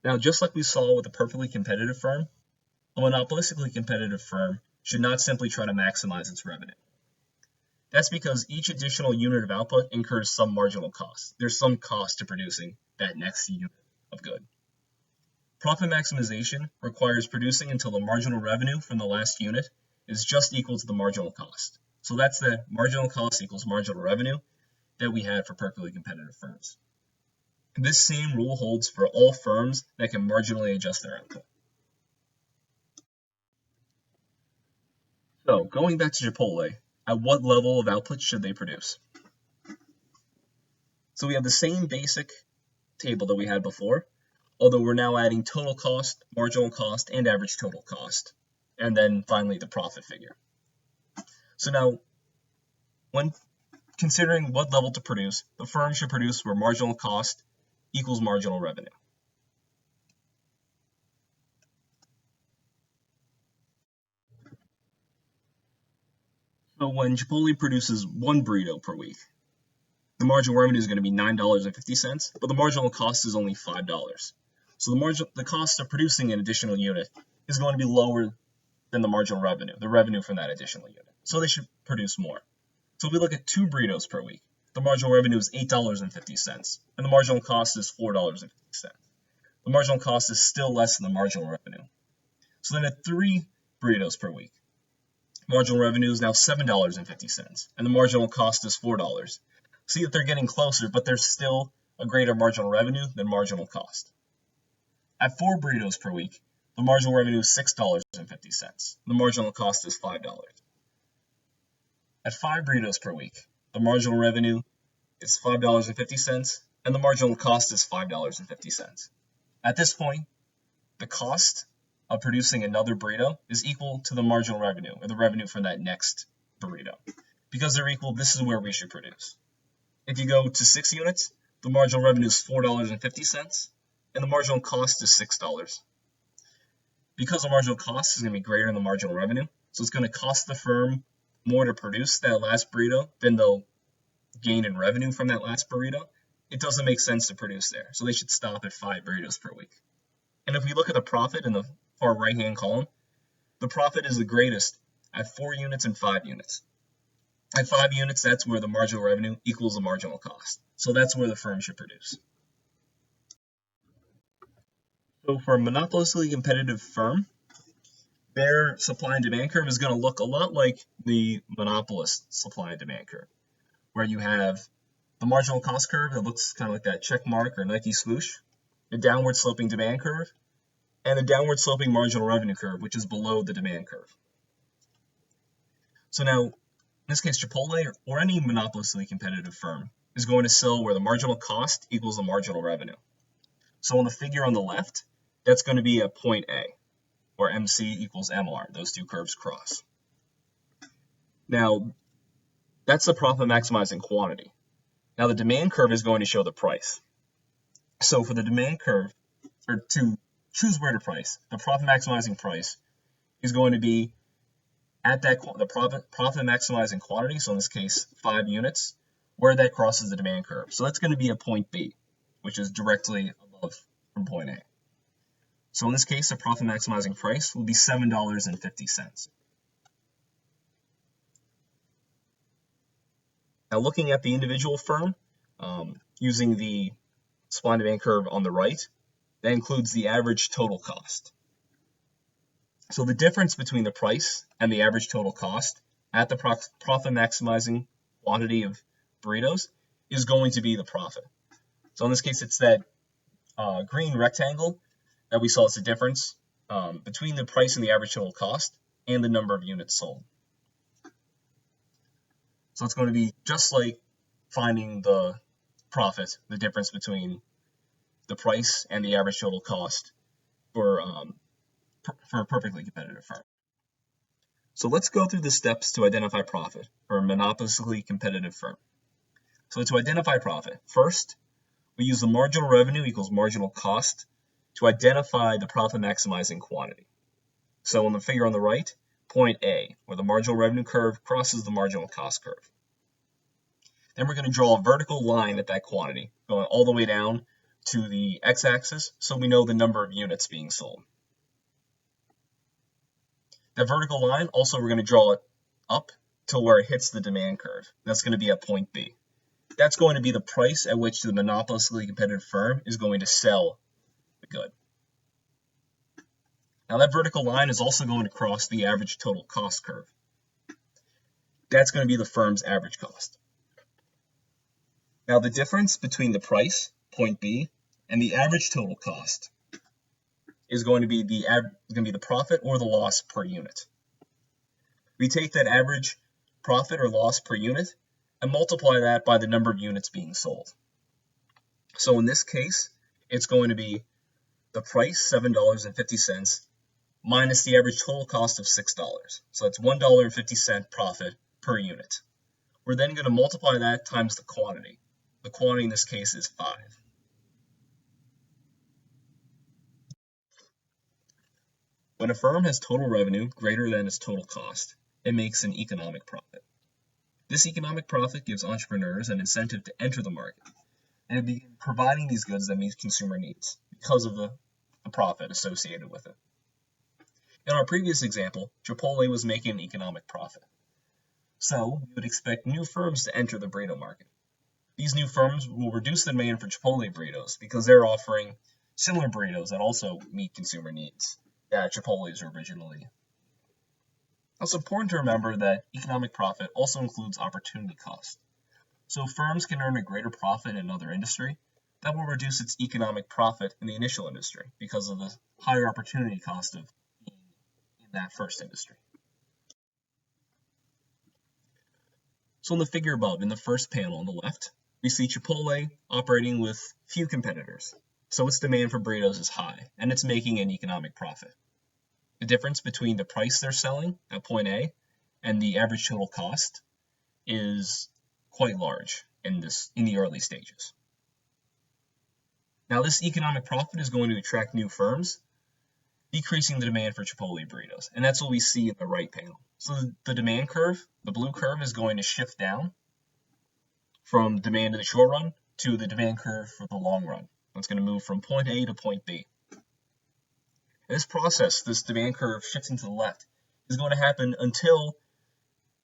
Now, just like we saw with a perfectly competitive firm, a monopolistically competitive firm should not simply try to maximize its revenue. That's because each additional unit of output incurs some marginal cost. There's some cost to producing that next unit of good. Profit maximization requires producing until the marginal revenue from the last unit is just equal to the marginal cost. So that's the marginal cost equals marginal revenue that we had for perfectly competitive firms. This same rule holds for all firms that can marginally adjust their output. So, going back to Chipotle, at what level of output should they produce? So we have the same basic table that we had before, although we're now adding total cost, marginal cost, and average total cost, and then finally the profit figure. So now, when considering what level to produce, the firm should produce where marginal cost equals marginal revenue. So when Chipotle produces one burrito per week, the marginal revenue is going to be $9.50, but the marginal cost is only $5. So the cost of producing an additional unit is going to be lower than the marginal revenue, the revenue from that additional unit. So they should produce more. So if we look at 2 burritos per week, the marginal revenue is $8.50, and the marginal cost is $4.50. The marginal cost is still less than the marginal revenue. So then at 3 burritos per week, marginal revenue is now $7.50, and the marginal cost is $4. See that they're getting closer, but there's still a greater marginal revenue than marginal cost. At 4 burritos per week, the marginal revenue is $6.50. The marginal cost is $5. At 5 burritos per week, the marginal revenue is $5.50, and the marginal cost is $5.50. At this point, the cost of producing another burrito is equal to the marginal revenue, or the revenue from that next burrito. Because they're equal, this is where we should produce. If you go to 6 units, the marginal revenue is $4.50, and the marginal cost is $6. Because the marginal cost is going to be greater than the marginal revenue, so it's going to cost the firm more to produce that last burrito than they'll gain in revenue from that last burrito, it doesn't make sense to produce there. So they should stop at 5 burritos per week. And if we look at the profit in the far right-hand column, the profit is the greatest at 4 units and 5 units. At 5 units, that's where the marginal revenue equals the marginal cost. So that's where the firm should produce. So for a monopolistically competitive firm, their supply and demand curve is going to look a lot like the monopolist supply and demand curve, where you have the marginal cost curve that looks kind of like that check mark or Nike swoosh, the downward sloping demand curve, and the downward sloping marginal revenue curve, which is below the demand curve. So now, in this case, Chipotle or any monopolistically competitive firm is going to sell where the marginal cost equals the marginal revenue. So on the figure on the left, that's going to be at point A, where MC equals MR. Those two curves cross. Now, that's the profit maximizing quantity. Now, the demand curve is going to show the price. So for the demand curve, or to choose where to price, the profit maximizing price is going to be at that the profit maximizing quantity, so in this case 5 units, where that crosses the demand curve. So that's going to be at point B, which is directly above from point A. So in this case, the profit maximizing price will be $7.50. Now looking at the individual firm, using the supply and demand curve on the right, that includes the average total cost. So the difference between the price and the average total cost at the profit maximizing quantity of burritos is going to be the profit. So in this case, it's that green rectangle that we saw as the difference between the price and the average total cost and the number of units sold. So it's going to be just like finding the profit, the difference between the price and the average total cost for a perfectly competitive firm. So let's go through the steps to identify profit for a monopolistically competitive firm. So to identify profit, first, we use the marginal revenue equals marginal cost to identify the profit maximizing quantity. So on the figure on the right, point A, where the marginal revenue curve crosses the marginal cost curve. Then we're going to draw a vertical line at that quantity, going all the way down to the x-axis, so we know the number of units being sold. The vertical line, also we're going to draw it up to where it hits the demand curve. That's going to be at point B. That's going to be the price at which the monopolistically competitive firm is going to sell the good. Now that vertical line is also going to cross the average total cost curve. That's going to be the firm's average cost. Now the difference between the price, point B, and the average total cost is going to be the profit or the loss per unit. We take that average profit or loss per unit and multiply that by the number of units being sold. So in this case, it's going to be the price, $7.50, minus the average total cost of $6. So that's $1.50 profit per unit. We're then going to multiply that times the quantity. The quantity in this case is 5. When a firm has total revenue greater than its total cost, it makes an economic profit. This economic profit gives entrepreneurs an incentive to enter the market and begin providing these goods that meet consumer needs because of the profit associated with it. In our previous example, Chipotle was making an economic profit. So we would expect new firms to enter the burrito market. These new firms will reduce the demand for Chipotle burritos because they're offering similar burritos that also meet consumer needs that Chipotle's originally. It's important to remember that economic profit also includes opportunity cost. So firms can earn a greater profit in another industry, that will reduce its economic profit in the initial industry because of the higher opportunity cost of being in that first industry. So in the figure above, in the first panel on the left, we see Chipotle operating with few competitors. So its demand for burritos is high, and it's making an economic profit. The difference between the price they're selling at point A and the average total cost is quite large in the early stages. Now this economic profit is going to attract new firms, decreasing the demand for Chipotle burritos, and that's what we see in the right panel. So the demand curve, the blue curve, is going to shift down from demand in the short run to the demand curve for the long run. It's going to move from point A to point B. And this process, this demand curve shifting to the left, is going to happen until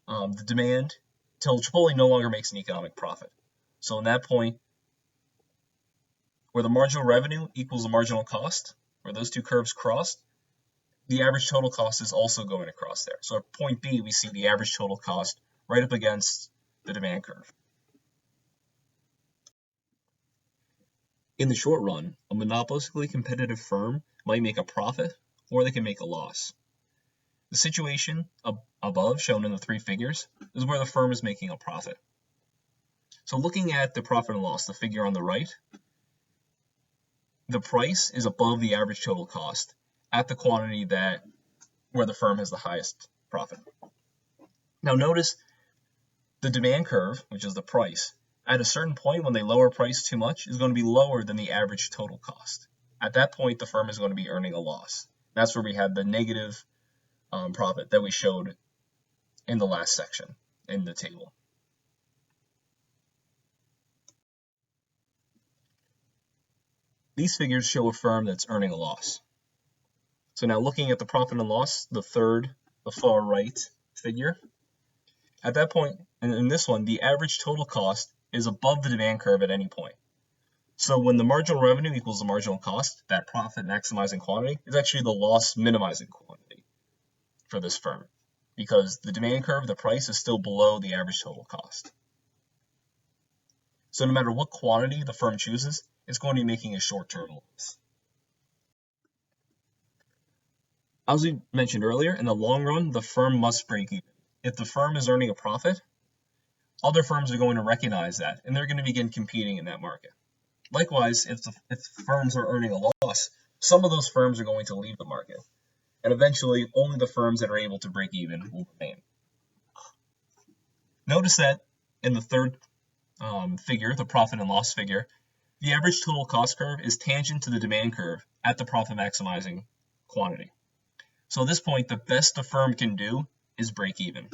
until Chipotle no longer makes an economic profit. So in that point, where the marginal revenue equals the marginal cost, where those two curves cross, the average total cost is also going to cross there. So at point B, we see the average total cost right up against the demand curve. In the short run, a monopolistically competitive firm might make a profit or they can make a loss. The situation above, shown in the three figures, is where the firm is making a profit. So looking at the profit and loss, the figure on the right, the price is above the average total cost at the quantity where the firm has the highest profit. Now notice the demand curve, which is the price, at a certain point when they lower price too much, is going to be lower than the average total cost. At that point, the firm is going to be earning a loss. That's where we have the negative profit that we showed in the last section in the table. These figures show a firm that's earning a loss. So now looking at the profit and loss, the far right figure, at that point, and in this one, the average total cost is above the demand curve at any point. So when the marginal revenue equals the marginal cost, that profit maximizing quantity is actually the loss minimizing quantity for this firm, because the demand curve, the price, is still below the average total cost. So no matter what quantity the firm chooses, it's going to be making a short-term loss. As we mentioned earlier, in the long run, the firm must break even. If the firm is earning a profit, other firms are going to recognize that, and they're going to begin competing in that market. Likewise, if firms are earning a loss, some of those firms are going to leave the market, and eventually only the firms that are able to break even will remain. Notice that in the third figure, the profit and loss figure, the average total cost curve is tangent to the demand curve at the profit maximizing quantity. So at this point, the best a firm can do is break even.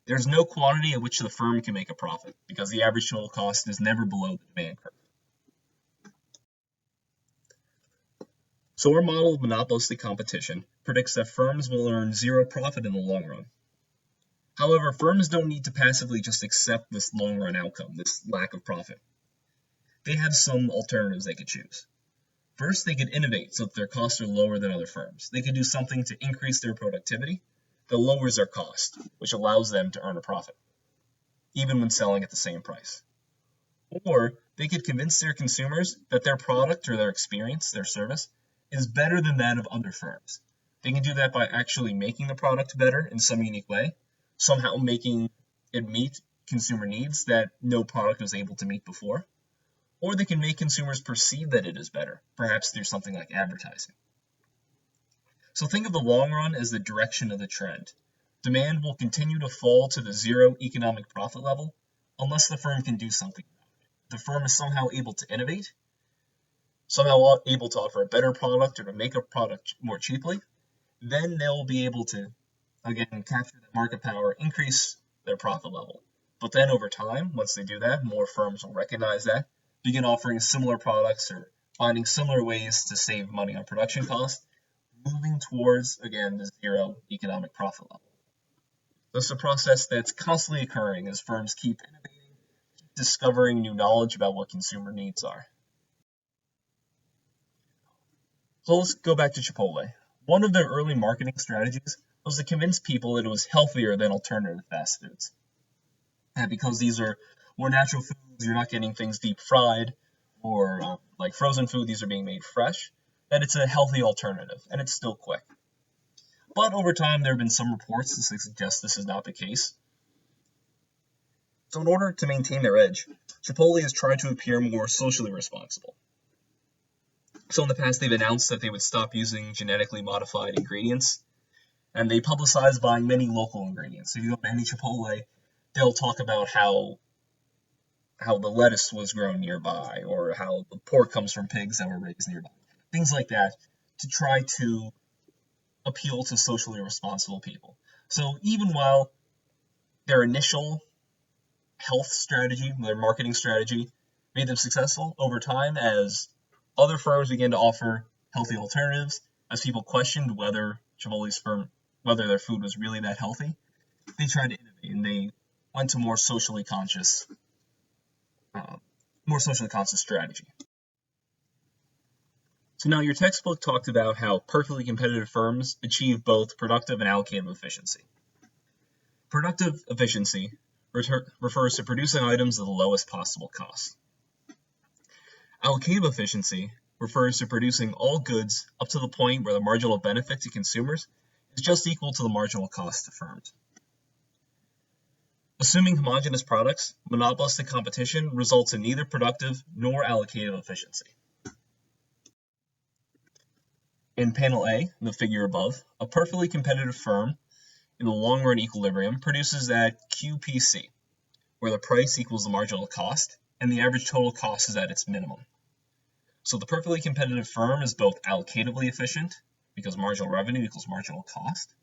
There's no quantity at which the firm can make a profit because the average total cost is never below the demand curve. So our model of monopolistic competition predicts that firms will earn zero profit in the long run. However, firms don't need to passively just accept this long-run outcome, this lack of profit. They have some alternatives they could choose. First, they could innovate so that their costs are lower than other firms. They could do something to increase their productivity that lowers their cost, which allows them to earn a profit, even when selling at the same price. Or they could convince their consumers that their product or their experience, their service, is better than that of other firms. They can do that by actually making the product better in some unique way, somehow making it meet consumer needs that no product was able to meet before. Or they can make consumers perceive that it is better, perhaps through something like advertising. So think of the long run as the direction of the trend. Demand will continue to fall to the zero economic profit level unless the firm can do something about it. The firm is somehow able to innovate, somehow able to offer a better product or to make a product more cheaply, then they'll be able to, again, capture that market power, increase their profit level. But then over time, once they do that, more firms will recognize that, begin offering similar products or finding similar ways to save money on production costs, moving towards, again, the zero economic profit level. This is a process that's constantly occurring as firms keep innovating, keep discovering new knowledge about what consumer needs are. So let's go back to Chipotle. One of their early marketing strategies was to convince people that it was healthier than alternative fast foods. And because these are more natural foods, you're not getting things deep fried or like frozen food, these are being made fresh, that it's a healthy alternative, and it's still quick. But over time, there have been some reports to suggest this is not the case. So in order to maintain their edge, Chipotle has tried to appear more socially responsible. So in the past, they've announced that they would stop using genetically modified ingredients, and they publicize buying many local ingredients. If you go to any Chipotle, they'll talk about how the lettuce was grown nearby, or how the pork comes from pigs that were raised nearby. Things like that, to try to appeal to socially responsible people. So even while their initial health strategy, their marketing strategy, made them successful over time, as other firms began to offer healthy alternatives, as people questioned whether their food was really that healthy, they tried to innovate, and they went to more socially conscious strategy. So now your textbook talked about how perfectly competitive firms achieve both productive and allocative efficiency. Productive efficiency refers to producing items at the lowest possible cost. Allocative efficiency refers to producing all goods up to the point where the marginal benefit to consumers is just equal to the marginal cost to firms. Assuming homogeneous products, monopolistic competition results in neither productive nor allocative efficiency. In panel A, the figure above, a perfectly competitive firm in the long-run equilibrium produces that QPC, where the price equals the marginal cost, and the average total cost is at its minimum. So the perfectly competitive firm is both allocatively efficient, because marginal revenue equals marginal cost,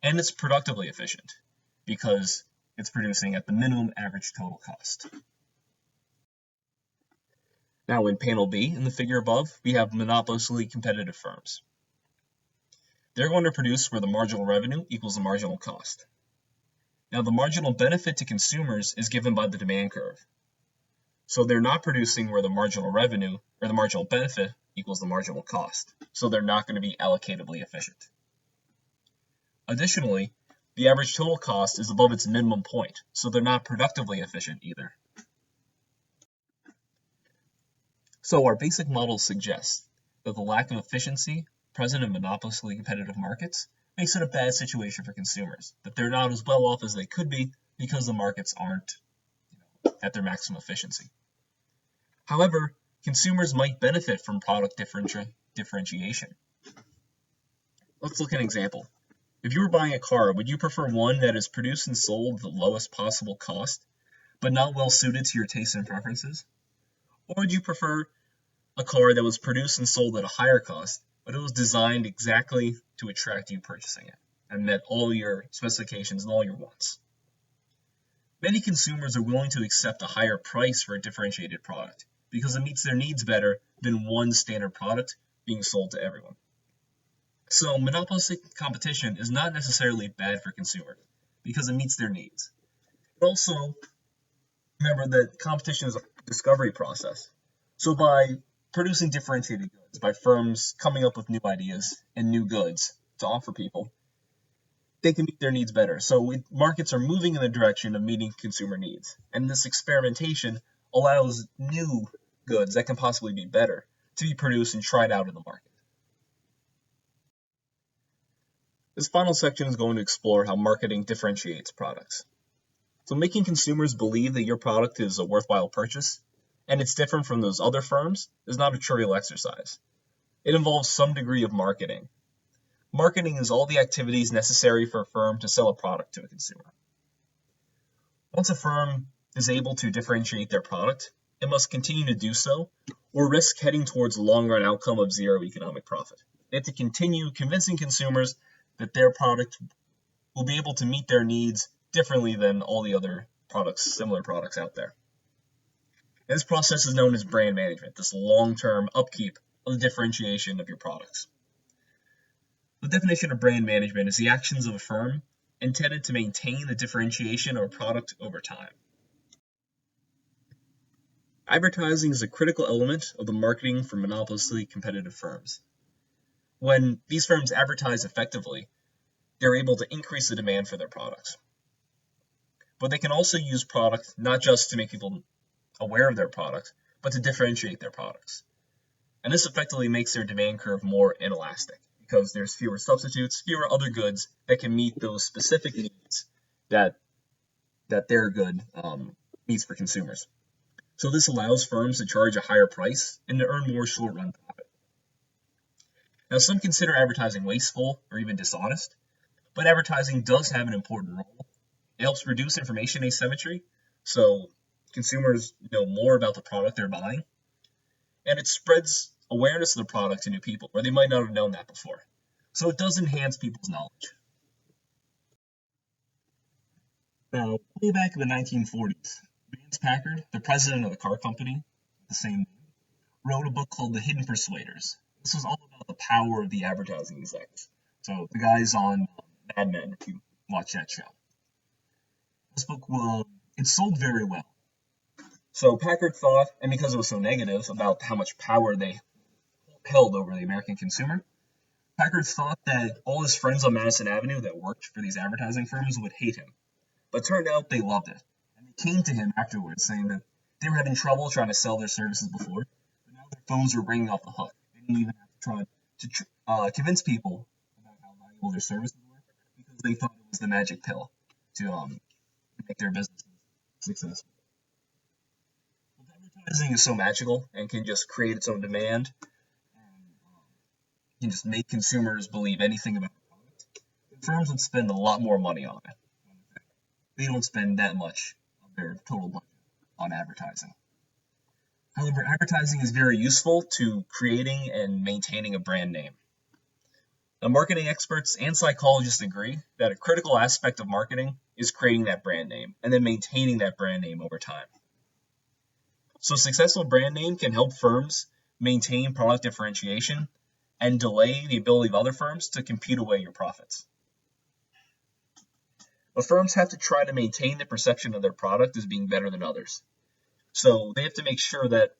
and it's productively efficient, because it's producing at the minimum average total cost. Now in panel B, in the figure above, we have monopolistically competitive firms. They're going to produce where the marginal revenue equals the marginal cost. Now the marginal benefit to consumers is given by the demand curve. So they're not producing where the marginal revenue or the marginal benefit equals the marginal cost. So they're not going to be allocatively efficient. Additionally, the average total cost is above its minimum point, so they're not productively efficient either. So our basic model suggests that the lack of efficiency present in monopolistically competitive markets makes it a bad situation for consumers, that they're not as well off as they could be because the markets aren't at their maximum efficiency. However, consumers might benefit from product differentiation. Let's look at an example. If you were buying a car, would you prefer one that is produced and sold at the lowest possible cost, but not well suited to your tastes and preferences? Or would you prefer a car that was produced and sold at a higher cost, but it was designed exactly to attract you purchasing it and met all your specifications and all your wants? Many consumers are willing to accept a higher price for a differentiated product because it meets their needs better than one standard product being sold to everyone. So monopolistic competition is not necessarily bad for consumers because it meets their needs. But also, remember that competition is a discovery process. So by producing differentiated goods, by firms coming up with new ideas and new goods to offer people, they can meet their needs better. So markets are moving in the direction of meeting consumer needs. And this experimentation allows new goods that can possibly be better to be produced and tried out in the market. This final section is going to explore how marketing differentiates products. So making consumers believe that your product is a worthwhile purchase and it's different from those other firms is not a trivial exercise. It involves some degree of marketing. Marketing is all the activities necessary for a firm to sell a product to a consumer. Once a firm is able to differentiate their product, it must continue to do so or risk heading towards a long-run outcome of zero economic profit. They have to continue convincing consumers that their product will be able to meet their needs differently than all the other products, similar products out there. And this process is known as brand management, this long-term upkeep of the differentiation of your products. The definition of brand management is the actions of a firm intended to maintain the differentiation of a product over time. Advertising is a critical element of the marketing for monopolistically competitive firms. When these firms advertise effectively, they're able to increase the demand for their products. But they can also use product not just to make people aware of their product, but to differentiate their products. And this effectively makes their demand curve more inelastic because there's fewer substitutes, fewer other goods that can meet those specific needs that their good meets for consumers. So this allows firms to charge a higher price and to earn more short-run profit. Now, some consider advertising wasteful or even dishonest, but advertising does have an important role. It helps reduce information asymmetry, so consumers know more about the product they're buying, and it spreads awareness of the product to new people where they might not have known that before. So it does enhance people's knowledge. Now, way back in the 1940s, Vance Packard, the president of the car company, the same name, wrote a book called The Hidden Persuaders. This was all about the power of the advertising execs. So the guys on Mad Men, if you watch that show. This book, it sold very well. So Packard thought, and because it was so negative about how much power they held over the American consumer, Packard thought that all his friends on Madison Avenue that worked for these advertising firms would hate him. But it turned out they loved it. And they came to him afterwards saying that they were having trouble trying to sell their services before, but now their phones were ringing off the hook. They didn't even have to try to convince people about how valuable their services were because they thought it was the magic pill to make their businesses successful. Advertising is so magical and can just create its own demand and can just make consumers believe anything about the product. Firms would spend a lot more money on it. They don't spend that much of their total budget on advertising. However, advertising is very useful to creating and maintaining a brand name. Now, marketing experts and psychologists agree that a critical aspect of marketing is creating that brand name and then maintaining that brand name over time. So a successful brand name can help firms maintain product differentiation and delay the ability of other firms to compete away your profits. But firms have to try to maintain the perception of their product as being better than others. So they have to make sure that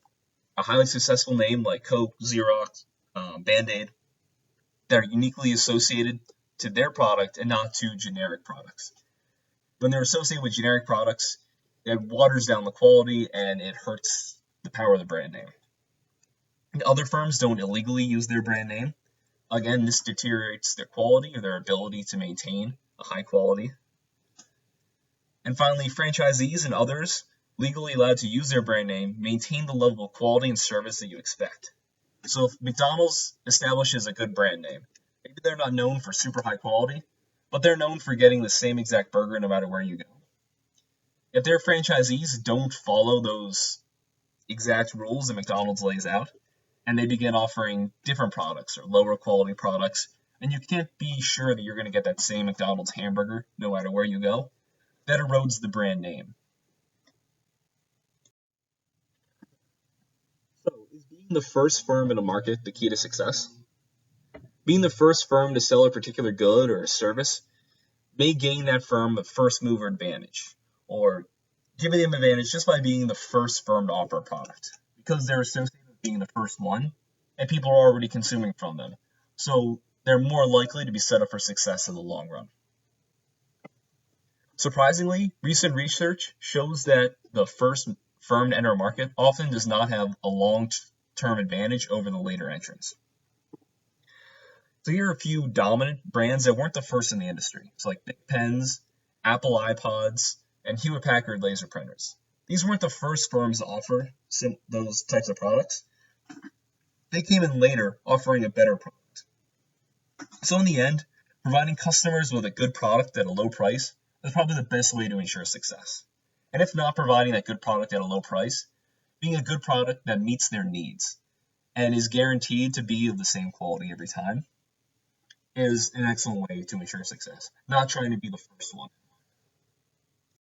a highly successful name like Coke, Xerox, Band-Aid, that are uniquely associated to their product and not to generic products. When they're associated with generic products, it waters down the quality and it hurts the power of the brand name. And other firms don't illegally use their brand name. Again, this deteriorates their quality or their ability to maintain a high quality. And finally, franchisees and others legally allowed to use their brand name maintain the level of quality and service that you expect. So if McDonald's establishes a good brand name, maybe they're not known for super high quality, but they're known for getting the same exact burger no matter where you go. If their franchisees don't follow those exact rules that McDonald's lays out, and they begin offering different products or lower quality products, and you can't be sure that you're going to get that same McDonald's hamburger no matter where you go, that erodes the brand name. So, is being the first firm in a market the key to success? Being the first firm to sell a particular good or a service may gain that firm a first mover advantage, or give them advantage just by being the first firm to offer a product, because they're associated with being the first one, and people are already consuming from them. So they're more likely to be set up for success in the long run. Surprisingly, recent research shows that the first firm to enter a market often does not have a long-term advantage over the later entrants. So here are a few dominant brands that weren't the first in the industry. It's like Bic pens, Apple iPods, and Hewlett Packard laser printers. These weren't the first firms to offer those types of products. They came in later, offering a better product. So in the end, providing customers with a good product at a low price is probably the best way to ensure success. And if not providing that good product at a low price, being a good product that meets their needs and is guaranteed to be of the same quality every time is an excellent way to ensure success. Not trying to be the first one.